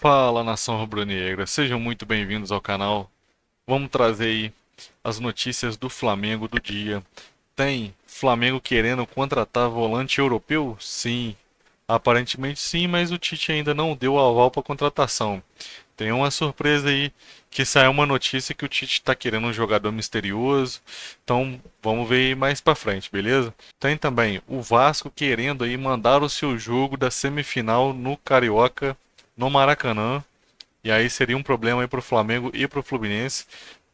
Fala, nação rubro-negra, sejam muito bem-vindos ao canal. Vamos trazer aí as notícias do Flamengo do dia. Tem Flamengo querendo contratar volante europeu? Sim, aparentemente sim, mas o Tite ainda não deu o aval para contratação. Tem uma surpresa aí que saiu uma notícia que o Tite está querendo um jogador misterioso. Então vamos ver aí mais para frente, beleza? Tem também o Vasco querendo aí mandar o seu jogo da semifinal no Carioca, no Maracanã. E aí seria um problema aí para o Flamengo e para o Fluminense,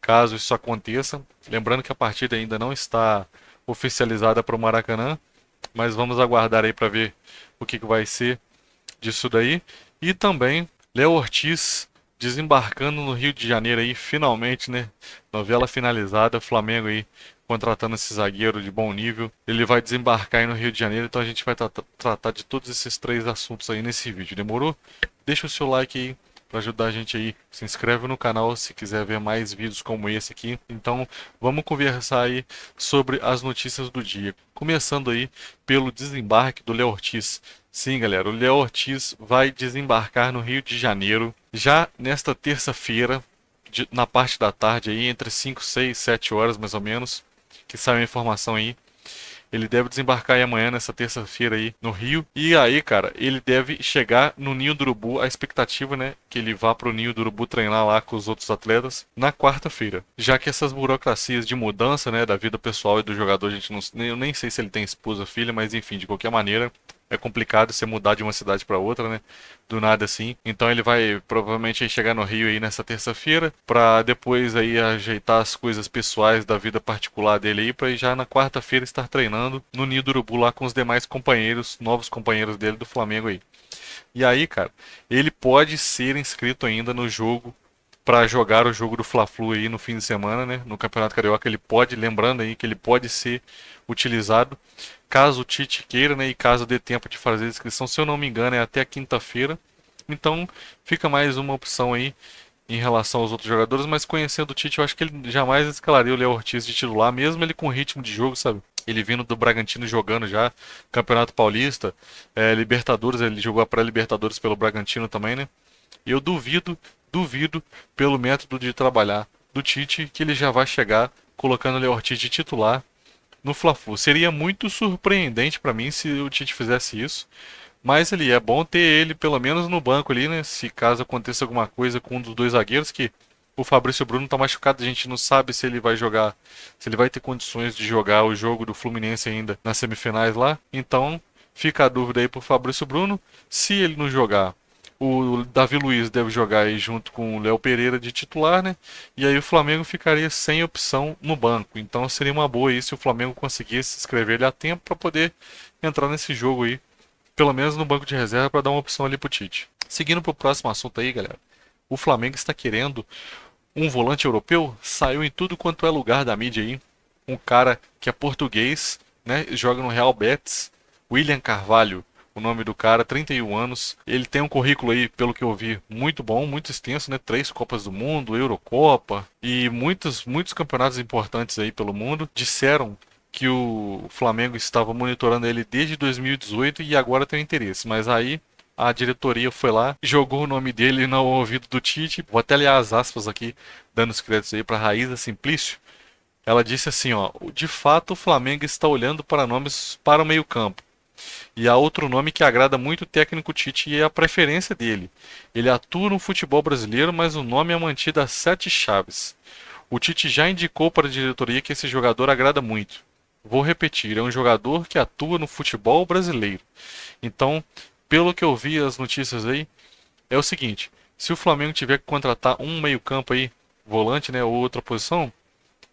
caso isso aconteça. Lembrando que a partida ainda não está oficializada para o Maracanã, mas vamos aguardar aí para ver o que vai ser disso daí. E também Léo Ortiz desembarcando no Rio de Janeiro aí, finalmente, né? Novela finalizada, Flamengo aí contratando esse zagueiro de bom nível. Ele vai desembarcar aí no Rio de Janeiro, então a gente vai tratar de todos esses três assuntos aí nesse vídeo. Demorou? Deixa o seu like aí para ajudar a gente aí. Se inscreve no canal se quiser ver mais vídeos como esse aqui. Então, vamos conversar aí sobre as notícias do dia. Começando aí pelo desembarque do Léo Ortiz. Sim, galera, o Léo Ortiz vai desembarcar no Rio de Janeiro já nesta terça-feira, na parte da tarde aí, entre 5, 6, 7 horas mais ou menos, que saiu a informação aí. Ele deve desembarcar aí amanhã, nessa terça-feira aí, no Rio. E aí, cara, ele deve chegar no Ninho do Urubu. A expectativa, né, que ele vá pro Ninho do Urubu treinar lá com os outros atletas na quarta-feira. Já que essas burocracias de mudança, né, da vida pessoal e do jogador, a gente não, eu nem sei se ele tem esposa, filha, mas enfim, de qualquer maneira, é complicado você mudar de uma cidade para outra, né? Do nada assim. Então ele vai provavelmente aí chegar no Rio aí nessa terça-feira para depois aí ajeitar as coisas pessoais da vida particular dele aí para já na quarta-feira estar treinando no Ninho do Urubu lá com os demais companheiros, novos companheiros dele do Flamengo aí. E aí, cara, ele pode ser inscrito ainda no jogo para jogar o jogo do Fla-Flu aí no fim de semana, né? No Campeonato Carioca ele pode, lembrando aí que ele pode ser utilizado caso o Tite queira, né? E caso dê tempo de fazer a inscrição, se eu não me engano, é até quinta-feira. Então fica mais uma opção aí em relação aos outros jogadores, mas conhecendo o Tite, eu acho que ele jamais escalaria o Léo Ortiz de titular, mesmo ele com ritmo de jogo, sabe? Ele vindo do Bragantino jogando já, Campeonato Paulista, Libertadores, ele jogou a pré-Libertadores pelo Bragantino também, né? E eu duvido pelo método de trabalhar do Tite que ele já vai chegar colocando o Léo Ortiz de titular no Fla-Flu. Seria muito surpreendente para mim se o Tite fizesse isso, mas ele é bom ter ele pelo menos no banco ali, né? Se caso aconteça alguma coisa com um dos dois zagueiros, que o Fabrício Bruno tá machucado, a gente não sabe se ele vai jogar, se ele vai ter condições de jogar o jogo do Fluminense ainda nas semifinais lá. Então, fica a dúvida aí pro Fabrício Bruno. Se ele não jogar, o Davi Luiz deve jogar aí junto com o Léo Pereira de titular, né? E aí o Flamengo ficaria sem opção no banco. Então seria uma boa aí se o Flamengo conseguisse inscrever ele a tempo para poder entrar nesse jogo aí, pelo menos no banco de reserva, para dar uma opção ali pro Tite. Seguindo pro próximo assunto aí, galera. O Flamengo está querendo um volante europeu. Saiu em tudo quanto é lugar da mídia aí. Um cara que é português, né? Joga no Real Betis. William Carvalho, o nome do cara, 31 anos. Ele tem um currículo aí, pelo que eu vi, muito bom, muito extenso, né? 3 Copas do Mundo, Eurocopa e muitos campeonatos importantes aí pelo mundo. Disseram que o Flamengo estava monitorando ele desde 2018 e agora tem interesse, mas aí a diretoria foi lá, jogou o nome dele no ouvido do Tite. Vou até ler as aspas aqui, dando os créditos aí para Raíza Simplício. Ela disse assim, ó: de fato o Flamengo está olhando para nomes para o meio-campo. E há outro nome que agrada muito o técnico Tite e é a preferência dele. Ele atua no futebol brasileiro, mas o nome é mantido a sete chaves. O Tite já indicou para a diretoria que esse jogador agrada muito. Vou repetir, é um jogador que atua no futebol brasileiro. Então, pelo que eu vi as notícias aí, é o seguinte: se o Flamengo tiver que contratar um meio-campo aí, volante, né, ou outra posição,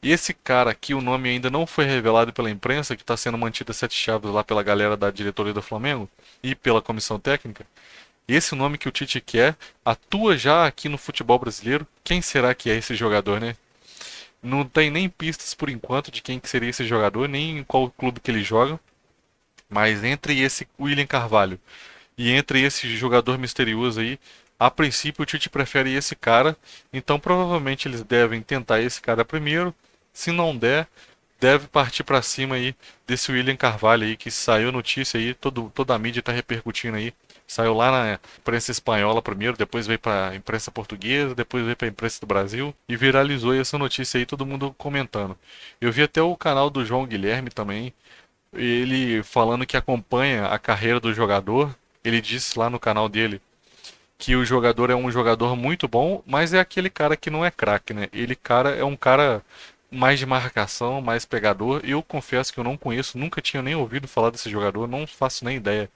e esse cara aqui, o nome ainda não foi revelado pela imprensa, que está sendo mantido a sete chaves lá pela galera da diretoria do Flamengo e pela comissão técnica. Esse nome que o Tite quer atua já aqui no futebol brasileiro. Quem será que é esse jogador, né? Não tem nem pistas por enquanto de quem que seria esse jogador, nem em qual clube que ele joga. Mas entre esse William Carvalho e entre esse jogador misterioso aí, a princípio o Tite prefere esse cara, então provavelmente eles devem tentar esse cara primeiro. Se não der, deve partir para cima aí desse William Carvalho aí, que saiu notícia aí, toda a mídia está repercutindo aí. Saiu lá na imprensa espanhola primeiro, depois veio para a imprensa portuguesa, depois veio para a imprensa do Brasil e viralizou essa notícia aí, todo mundo comentando. Eu vi até o canal do João Guilherme também, ele falando que acompanha a carreira do jogador. Ele disse lá no canal dele que o jogador é um jogador muito bom, mas é aquele cara que não é craque, né? Ele cara é um cara mais de marcação, mais pegador. Eu confesso que eu não conheço, nunca tinha nem ouvido falar desse jogador, não faço nem ideia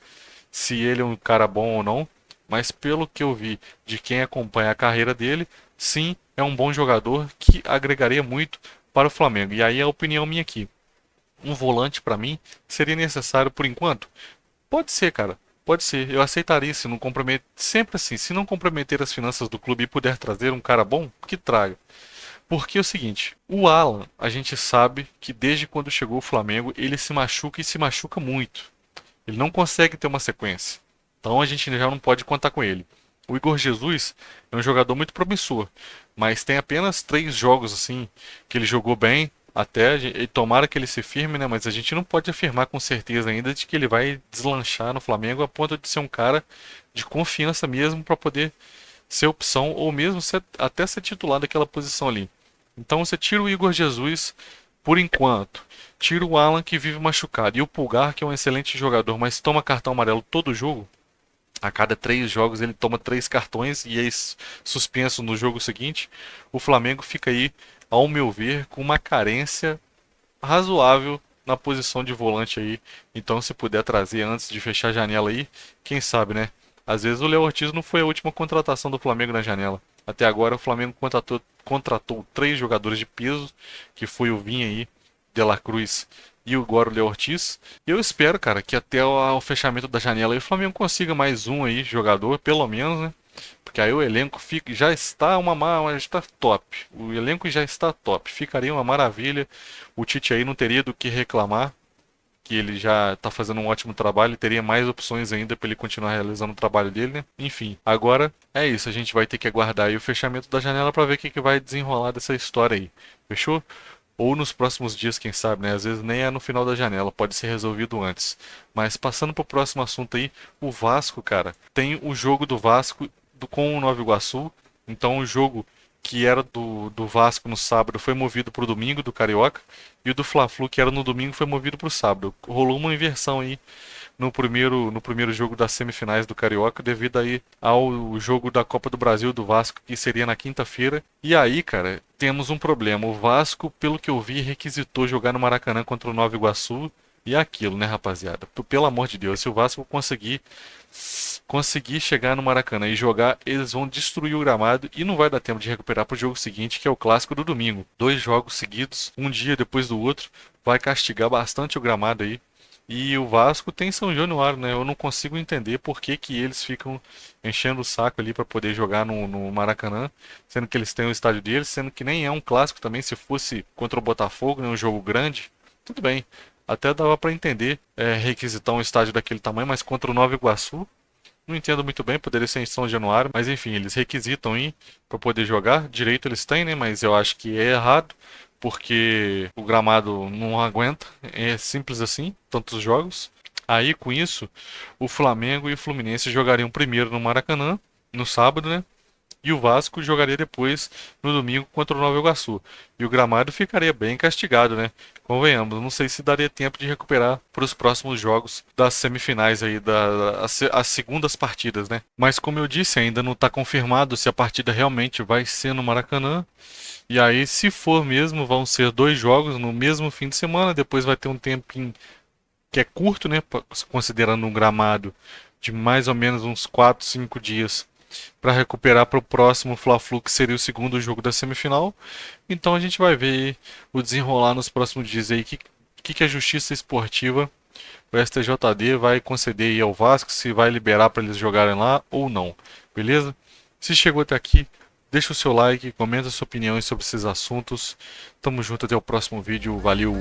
se ele é um cara bom ou não, mas pelo que eu vi de quem acompanha a carreira dele, sim, é um bom jogador que agregaria muito para o Flamengo. E aí a opinião minha aqui, um volante para mim seria necessário por enquanto? Pode ser, cara. Pode ser. Eu aceitaria se não comprometer. Sempre assim, se não comprometer as finanças do clube e puder trazer um cara bom, que traga. Porque é o seguinte, o Alan, a gente sabe que desde quando chegou o Flamengo, ele se machuca e se machuca muito. Ele não consegue ter uma sequência. Então a gente já não pode contar com ele. O Igor Jesus é um jogador muito promissor, mas tem apenas 3 jogos assim que ele jogou bem. Até e tomara que ele se firme, né? Mas a gente não pode afirmar com certeza ainda de que ele vai deslanchar no Flamengo a ponto de ser um cara de confiança mesmo para poder ser opção ou mesmo até ser titular daquela posição ali. Então você tira o Igor Jesus por enquanto, tira o Alan que vive machucado e o Pulgar que é um excelente jogador, mas toma cartão amarelo todo jogo. A cada 3 jogos ele toma 3 cartões e é suspenso no jogo seguinte. O Flamengo fica aí, ao meu ver, com uma carência razoável na posição de volante aí. Então, se puder trazer antes de fechar a janela aí, quem sabe, né? Às vezes o Léo Ortiz não foi a última contratação do Flamengo na janela. Até agora o Flamengo contratou 3 jogadores de peso, que foi o Vinha aí, De La Cruz e agora o Léo Ortiz. E eu espero, cara, que até o fechamento da janela aí, o Flamengo consiga mais um aí jogador, pelo menos, né? Porque aí o elenco já está já está top. O elenco já está top. Ficaria uma maravilha. O Tite aí não teria do que reclamar, que ele já está fazendo um ótimo trabalho e teria mais opções ainda para ele continuar realizando o trabalho dele, né? Enfim, agora é isso. A gente vai ter que aguardar aí o fechamento da janela para ver o que vai desenrolar dessa história aí. Fechou? Ou nos próximos dias, quem sabe, né? Às vezes nem é no final da janela, pode ser resolvido antes. Mas passando para o próximo assunto aí, o Vasco, cara, tem o jogo do Vasco com o Nova Iguaçu. Então o jogo que era do Vasco no sábado foi movido para o domingo do Carioca. E o do Fla-Flu, que era no domingo, foi movido para o sábado. Rolou uma inversão aí no primeiro jogo das semifinais do Carioca, devido aí ao jogo da Copa do Brasil do Vasco, que seria na quinta-feira. E aí, cara, temos um problema. O Vasco, pelo que eu vi, requisitou jogar no Maracanã contra o Nova Iguaçu. E é aquilo, né, rapaziada? Pelo amor de Deus, se o Vasco conseguir chegar no Maracanã e jogar, eles vão destruir o gramado e não vai dar tempo de recuperar para o jogo seguinte, que é o clássico do domingo. 2 jogos seguidos, um dia depois do outro, vai castigar bastante o gramado aí. E o Vasco tem São Januário, né? Eu não consigo entender por que que eles ficam enchendo o saco ali para poder jogar no Maracanã, sendo que eles têm o estádio deles, sendo que nem é um clássico também. Se fosse contra o Botafogo, né, um jogo grande, tudo bem. Até dava para entender requisitar um estádio daquele tamanho, mas contra o Nova Iguaçu, não entendo muito bem, poderia ser em São Januário, mas enfim, eles requisitam ir para poder jogar. Direito eles têm, né? Mas eu acho que é errado, porque o gramado não aguenta. É simples assim, tantos jogos. Aí com isso, o Flamengo e o Fluminense jogariam primeiro no Maracanã, no sábado, né? E o Vasco jogaria depois no domingo contra o Nova Iguaçu. E o gramado ficaria bem castigado, né? Convenhamos, não sei se daria tempo de recuperar para os próximos jogos das semifinais aí, as segundas partidas, né? Mas como eu disse, ainda não está confirmado se a partida realmente vai ser no Maracanã. E aí, se for mesmo, vão ser 2 jogos no mesmo fim de semana. Depois vai ter um tempinho que é curto, né? Considerando um gramado de mais ou menos uns 4, 5 dias para recuperar para o próximo Fla-Flu, que seria o segundo jogo da semifinal. Então a gente vai ver o desenrolar nos próximos dias aí que a Justiça Esportiva, o STJD, vai conceder aí ao Vasco, se vai liberar para eles jogarem lá ou não. Beleza? Se chegou até aqui, deixa o seu like, comenta a sua opinião sobre esses assuntos. Tamo junto, até o próximo vídeo. Valeu!